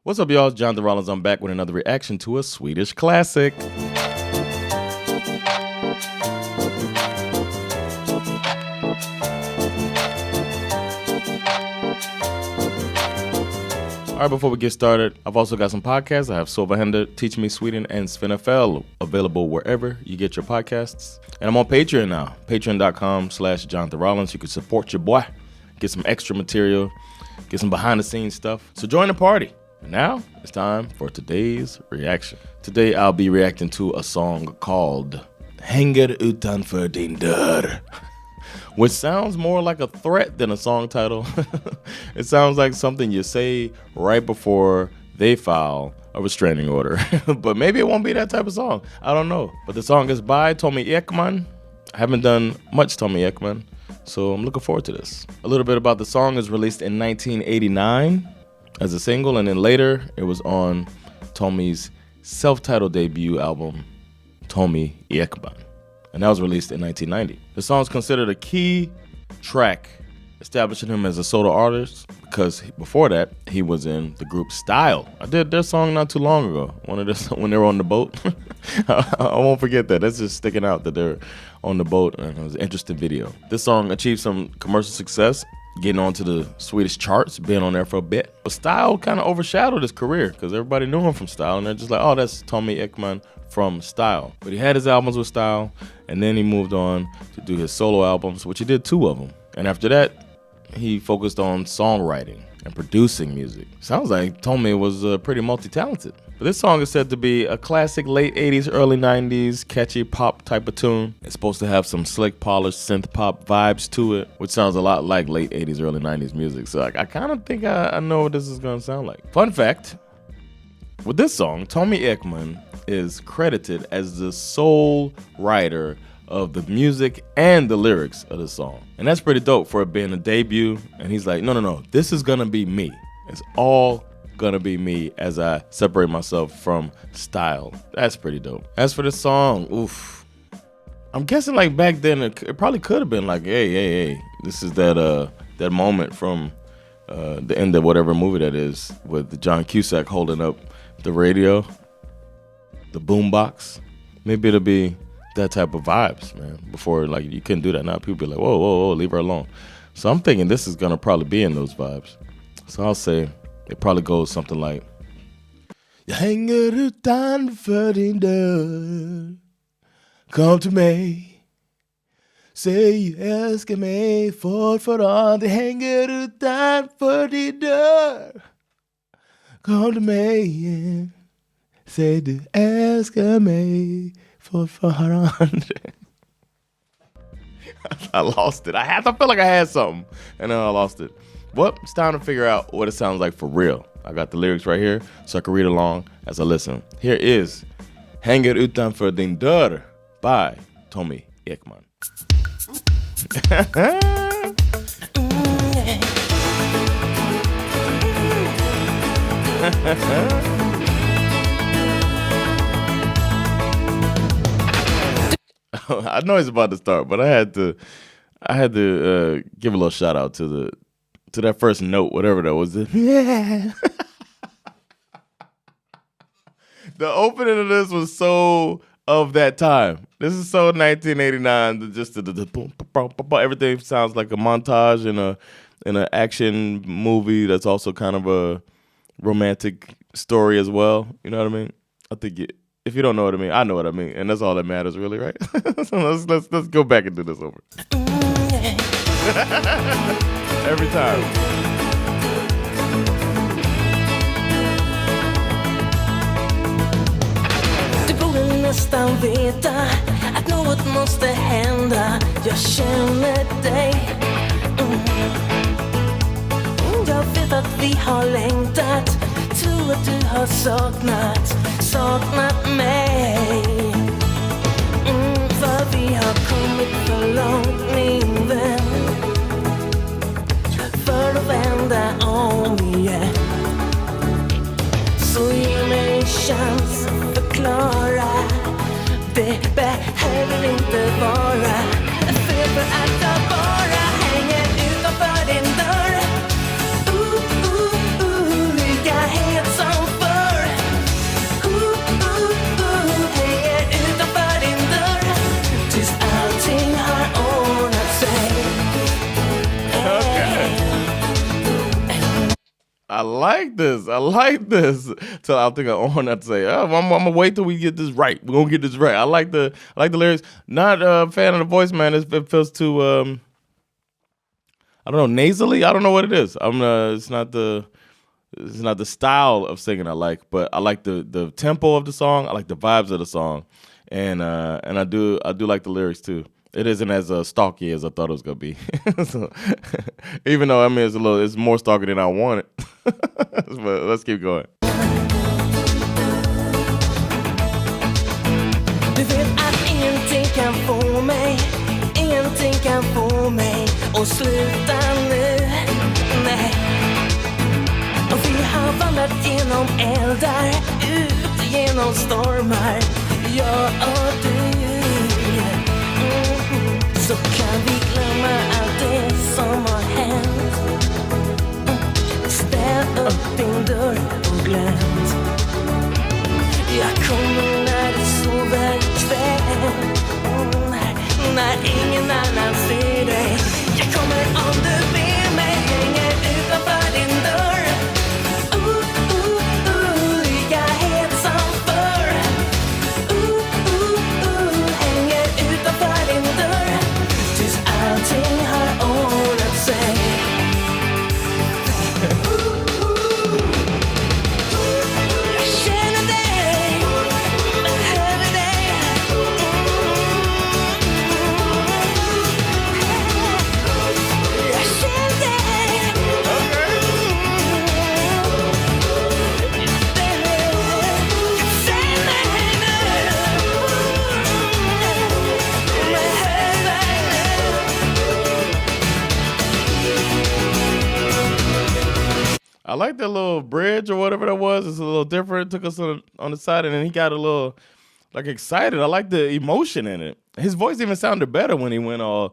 What's up, y'all? It's Jonathan Rollins. I'm back with another reaction to a Swedish classic. All right, before we get started, I've also got some podcasts. I have Hänger, Teach Me Sweden, and Svenska available wherever you get your podcasts. And I'm on Patreon now, patreon.com/Jonathan Rollins. You can support your boy, get some extra material, get some behind-the-scenes stuff. So join the party. And now it's time for today's reaction. Today I'll be reacting to a song called Hänger utanför dörr, which sounds more like a threat than a song title. It sounds like something you say right before they file a restraining order. But maybe it won't be that type of song. I don't know. But the song is by Ekman. I haven't done much Ekman, so I'm looking forward to this. A little bit about the song. Is released in 1989 as a single, and then later it was on Tommy's self-titled debut album, Tommy Ekman. And that was released in 1990. The song is considered a key track establishing him as a solo artist because before that, he was in the group Style. I did their song not too long ago, when they were on the boat. I won't forget that. That's just sticking out that they're on the boat, and it was an interesting video. This song achieved some commercial success, getting onto the Swedish charts, being on there for a bit. But Style kind of overshadowed his career because everybody knew him from Style, and they're just like, oh, that's Tommy Ekman from Style. But he had his albums with Style, and then he moved on to do his solo albums, which he did 2 of them. And after that, he focused on songwriting and producing music. Sounds like Tommy was pretty multi-talented. But this song is said to be a classic late 80s, early 90s, catchy pop type of tune. It's supposed to have some slick, polished synth pop vibes to it, which sounds a lot like late 80s, early 90s music. So I kind of think I know what this is going to sound like. Fun fact, with this song, Tommy Ekman is credited as the sole writer of the music and the lyrics of the song. And that's pretty dope for it being a debut. And he's like, no, this is gonna be me. It's all gonna be me as I separate myself from Style. That's pretty dope. As for the song, oof. I'm guessing like back then it probably could have been like, hey, this is that moment from the end of whatever movie that is with John Cusack holding up the radio, the boombox. Maybe it'll be that type of vibes, man. Before, like, you couldn't do that. Now people be like, whoa, leave her alone. So I'm thinking this is gonna probably be in those vibes. So I'll say it probably goes something like, Jag hänger utanför din dörr, kom till mig, säg älskar mig fortfarande, hänger utanför din dörr, kom till mig, säg du älskar mig fortfarande. I lost it. I felt like I had something, and then I lost it. Well, it's time to figure out what it sounds like for real. I got the lyrics right here, so I can read along as I listen. Here is Hänger utanför din dörr by Tommy Ekman. I know he's about to start, but I had to give a little shout out to that first note, whatever that was. Yeah. The opening of this was so of that time. This is so 1989. Just the boom, everything sounds like a montage in an action movie that's also kind of a romantic story as well. You know what I mean? I think if you don't know what I mean, I know what I mean, and that's all that matters, really, right? So let's go back and do this over. Every time. Du borde nästan veta att något måste hända. Jag känner dig. Jag vet att vi har längtat. Tror att du har saknat mig. För vi har kommit för långt, min vän, för att vända om igen. Så ge mig chans att förklara. Det behöver inte vara för att jag bara hänger utanför din dörr. Lika het som I like this. Till I think I own that to say, oh, I'm gonna wait till we get this right. We're gonna get this right. I like the lyrics. Not a fan of the voice, man. It feels too I don't know, nasally. I don't know what it is. It's not the style of singing I like, but I like the tempo of the song. I like the vibes of the song, and I do like the lyrics too. It isn't as stalky as I thought it was gonna be. So, even though it's more stalky than I wanted. But let's keep going. Du vet att ingenting kan få mig att sluta nu. Nej. Och vi har vandrat genom eldar, ut genom stormar, jag och du. Så kan vi glömma allt det som har hänt. Ställ upp din dörr och glömt. Jag kommer när du sover ikväll, när ingen annan ser dig. Jag kommer om du ber mig, hänger utanför din dörr. Lika het som förr. Hänger utanför din dörr tills allting har ordnat sig. Jag känner dig, behöver dig. Jag känner dig. I like that little bridge or whatever that was. It's a little different. It took us on the side, and then he got a little excited. I like the emotion in it. His voice even sounded better when he went all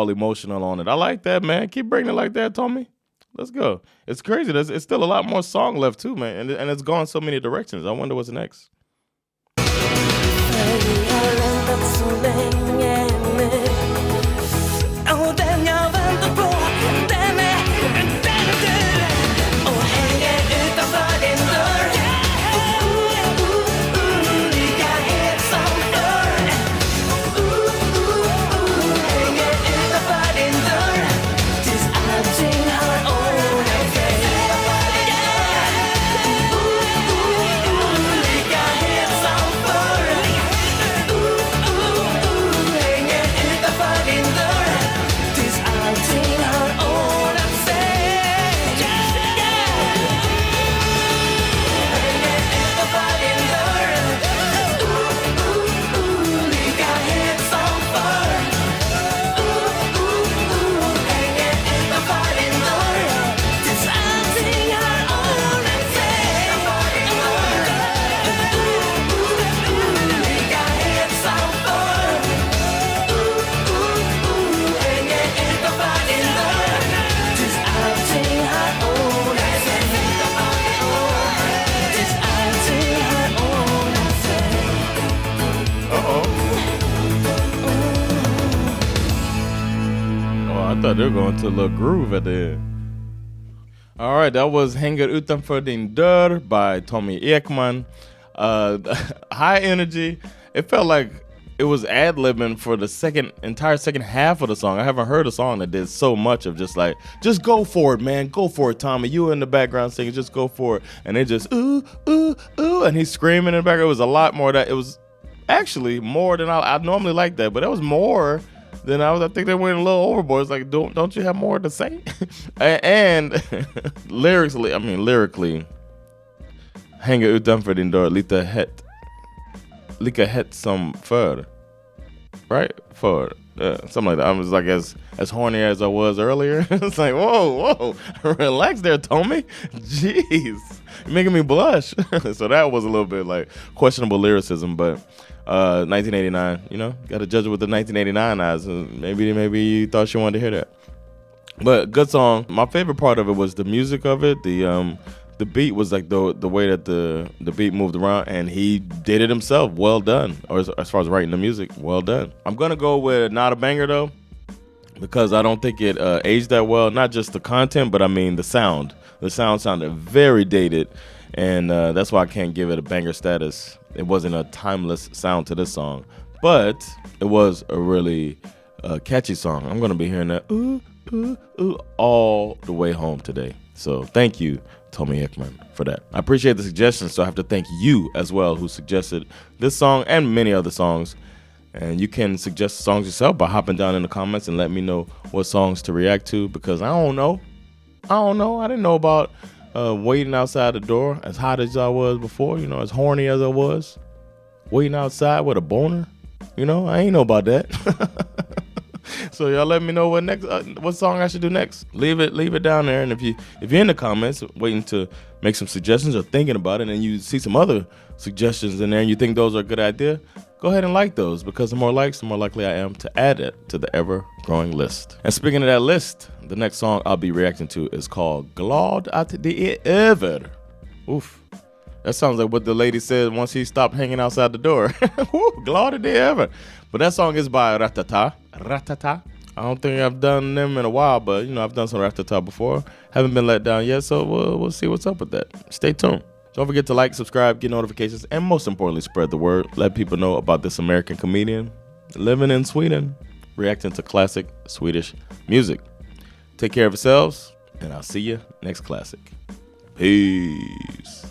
emotional on it. I like that, man. Keep bringing it like that, Tommy. Let's go. It's crazy. It's still a lot more song left too, man, and it's gone so many directions. I wonder what's next. I thought they were going to a little groove at the end. All right, that was Hänger utanför din dörr by Tommy Ekman. High energy. It felt like it was ad-libbing for the entire second half of the song. I haven't heard a song that did so much of just go for it, man. Go for it, Tommy. You in the background singing, just go for it. And they just, ooh, ooh, ooh. And he's screaming in the background. It was a lot more that. It was actually more than I normally like that. But that was more than I think they went a little overboard. It's like, don't you have more to say? And lyrically, Hänger utanför din dörr, lika hett som förr. Right? För. Something like that. I was like as horny as I was earlier. It's like, whoa, relax there, Tommy. Jeez, you're making me blush. So that was a little bit like questionable lyricism, but 1989, got to judge it with the 1989 eyes. Maybe you thought she wanted to hear that. But good song. My favorite part of it was the music of it. The beat was like the way that the beat moved around, and he did it himself. Well done. Or as far as writing the music, well done. I'm gonna go with not a banger though, because I don't think it aged that well. Not just the content, but I mean the sound. The sound sounded very dated, and that's why I can't give it a banger status. It wasn't a timeless sound to this song, but it was a really catchy song. I'm going to be hearing that ooh, ooh, ooh all the way home today. So thank you, Tommy Ekman, for that. I appreciate the suggestion, so I have to thank you as well who suggested this song and many other songs. And you can suggest songs yourself by hopping down in the comments and let me know what songs to react to, because I don't know. I didn't know about waiting outside the door, as hot as I was before, as horny as I was. Waiting outside with a boner. I ain't know about that. So y'all let me know what song I should do next. Leave it down there, and if you're in the comments waiting to make some suggestions or thinking about it, and you see some other suggestions in there and you think those are a good idea, go ahead and like those, because the more likes, the more likely I am to add it to the ever-growing list. And speaking of that list, the next song I'll be reacting to is called Glad att det är över. Oof. That sounds like what the lady said once he stopped hanging outside the door. Glad att det är över. But that song is by Ratata. I don't think I've done them in a while, but I've done some Ratata before. Haven't been let down yet, so we'll see what's up with that. Stay tuned. Don't forget to like, subscribe, get notifications, and most importantly, spread the word. Let people know about this American comedian living in Sweden, reacting to classic Swedish music. Take care of yourselves, and I'll see you next classic. Peace.